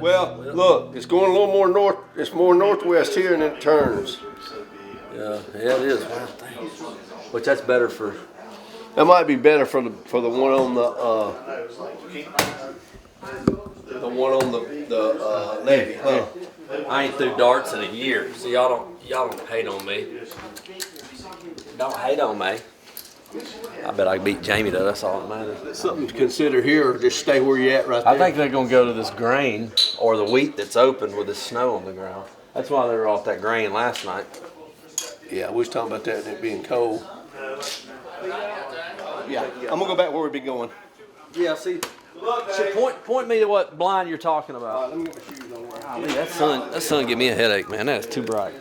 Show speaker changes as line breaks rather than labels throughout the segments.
Well, look, it's going a little more north. It's more northwest here, and then it turns.
Yeah, it is. Which that's better for.
That might be better for the one on the one on the levee, huh?
I ain't threw darts in a year, so y'all don't hate on me. Don't hate on me. I bet I can beat Jamie though. That's all that matters.
Something to consider here, or just stay where you're at right there.
I think they're gonna go to this grain or the wheat that's open with the snow on the ground. That's why they were off that grain last night.
Yeah, we was talking about that and it being cold. Yeah, I'm gonna go back where we've been going.
Yeah, see. So point me to what blind you're talking about.
Let me get my shoes on.
That sun give me a headache, man. That's too bright.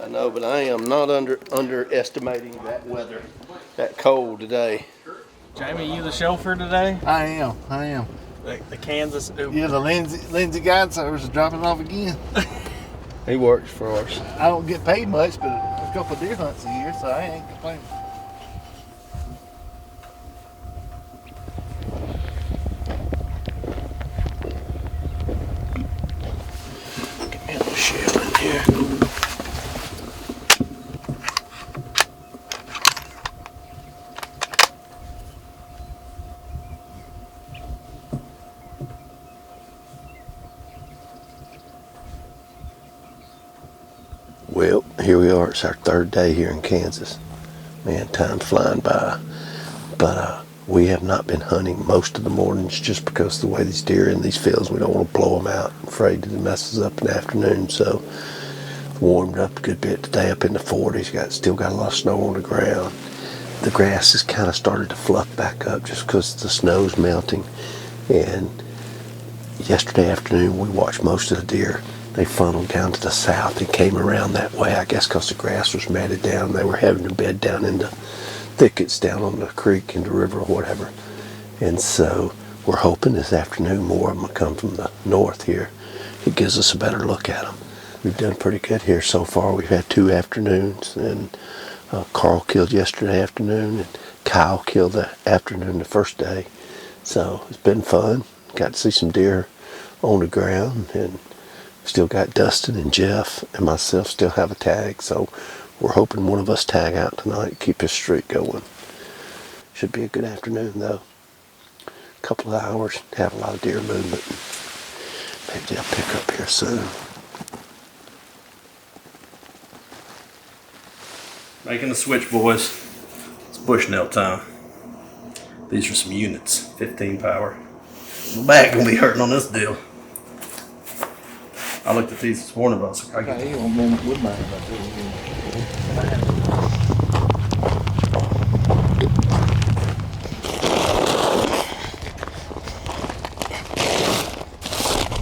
I know, but I am not underestimating that weather, that cold today.
Jamie, you the chauffeur today?
I am.
The Kansas Uber.
Yeah, the Lindsey guide service is dropping off again.
He works for us.
I don't get paid much, but a couple of deer hunts a year, so I ain't complaining. Get me a little shell in here.
Well, here we are. It's our third day here in Kansas. Man, time's flying by. But we have not been hunting most of the mornings just because of the way these deer are in these fields. We don't want to blow them out. I'm afraid that it messes up in the afternoon. So warmed up a good bit today, up in the 40s. Still got a lot of snow on the ground. The grass has kind of started to fluff back up just because the snow's melting. And yesterday afternoon, we watched most of the deer. They funneled down to the south and came around that way, I guess because the grass was matted down. They were having to bed down in the thickets down on the creek and the river or whatever. And so we're hoping this afternoon more of them will come from the north here. It gives us a better look at them. We've done pretty good here so far. We've had 2 afternoons, and Carl killed yesterday afternoon, and Kyle killed the afternoon the first day. So it's been fun. Got to see some deer on the ground, and still got Dustin and Jeff and myself still have a tag, so we're hoping one of us tag out tonight, keep this streak going. Should be a good afternoon though. A couple of hours, have a lot of deer movement. Maybe they'll pick up here soon.
Making the switch, boys. It's bushnell time. These are some units, 15 power. My back gonna be hurting on this deal. I looked at these this morning, but I was like, I get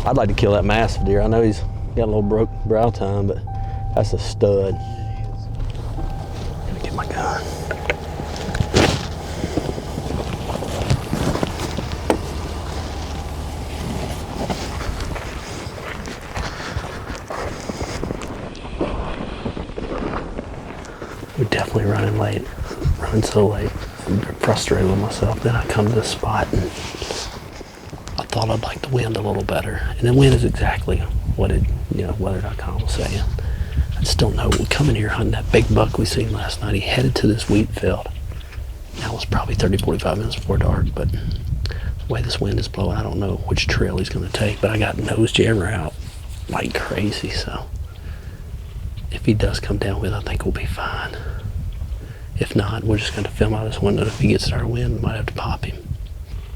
I'd like to kill that massive deer. I know he's got a little broke brow time, but that's a stud. Gotta get my gun. We're definitely running late. Running so late. I'm frustrated with myself. Then I come to this spot and I thought I'd like the wind a little better. And the wind is exactly what it, weather.com was saying. I just don't know. We come in here hunting that big buck we seen last night. He headed to this wheat field. Now it's probably 30, 45 minutes before dark, but the way this wind is blowing, I don't know which trail he's going to take, but I got nose jammer out like crazy, so if he does come down with, I think we'll be fine. If not, we're just going to film out this window. If he gets our wind, we might have to pop him.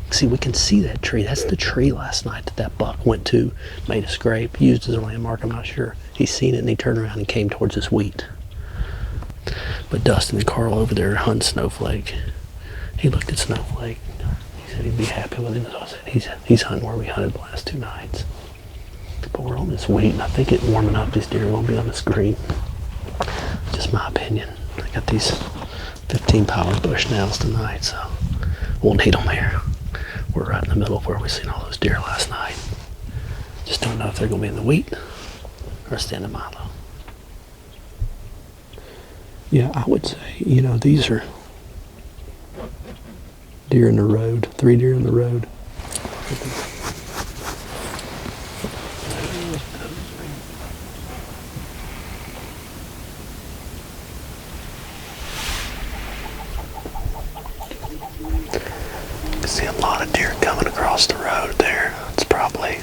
See, we can see that tree. That's the tree last night that buck went to, made a scrape, used as a landmark. I'm not sure. He's seen it, and he turned around and came towards his wheat. But Dustin and Carl over there hunting Snowflake. He looked at Snowflake. He said he'd be happy with him. So I said, he's hunting where we hunted the last 2 nights. But we're on this wheat, and I think it warming up. These deer won't be on the screen. Just my opinion. I got these 15 power bushnells tonight, so we'll need them here. We're right in the middle of where we seen all those deer last night. Just don't know if they're going to be in the wheat or standing milo. Yeah, I would say, these are deer in the road, 3 deer in the road. can see a lot of deer coming across the road there. It's probably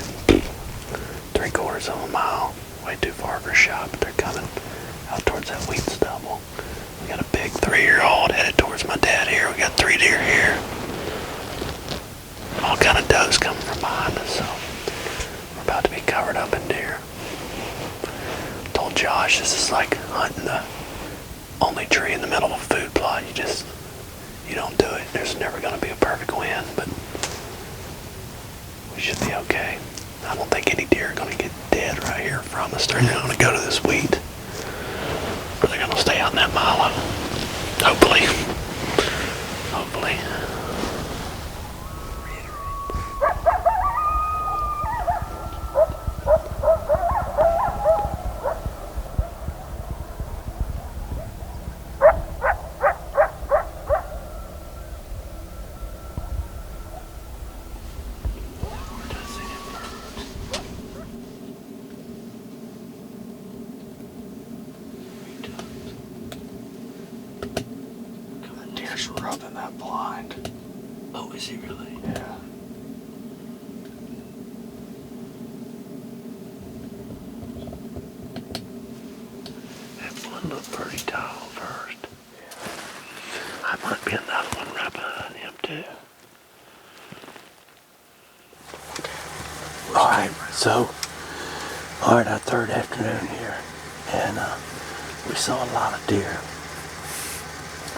3/4 of a mile. Way too far for a shot, but they're coming out towards that wheat stubble. We got a big 3-year-old headed towards my dad here. We got 3 deer here. All kind of does coming from behind us, so we're about to be covered up in deer. Told Josh this is like hunting the only tree in the middle of a food plot. You don't do it. There's never going to be a perfect wind, but we should be okay. I don't think any deer are going to get dead right here from us. They're going to go to this wheat, or they're going to stay out in that milo. Hopefully. Hopefully.
Deer's rubbing that blind.
Oh, is he really?
Yeah.
That one looked pretty tall first. I might be another one right behind him too.
Alright, our third afternoon here, and we saw a lot of deer.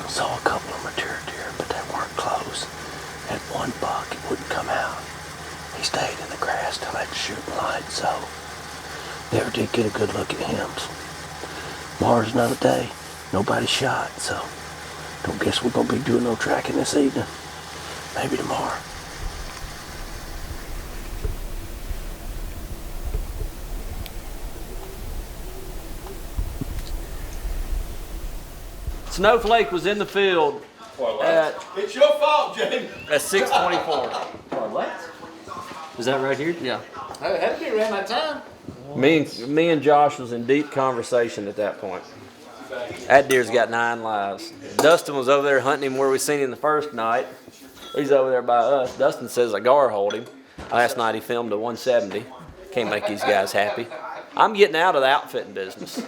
Saw a couple of mature deer, but they weren't close. Had one buck, it wouldn't come out. He stayed in the grass till that shooting light, so never did get a good look at him. Tomorrow's another day. Nobody shot, so don't guess we're gonna be doing no tracking this evening. Maybe tomorrow.
Snowflake was in the field
It's your fault, Jamie.
at 6:24.
What?
Is that right here? Yeah.
It had to be around that time.
Me and Josh was in deep conversation at that point. That deer's got 9 lives. Dustin was over there hunting him where we seen him the first night. He's over there by us. Dustin says a gar hold him. Last night he filmed a 170. Can't make these guys happy. I'm getting out of the outfitting business.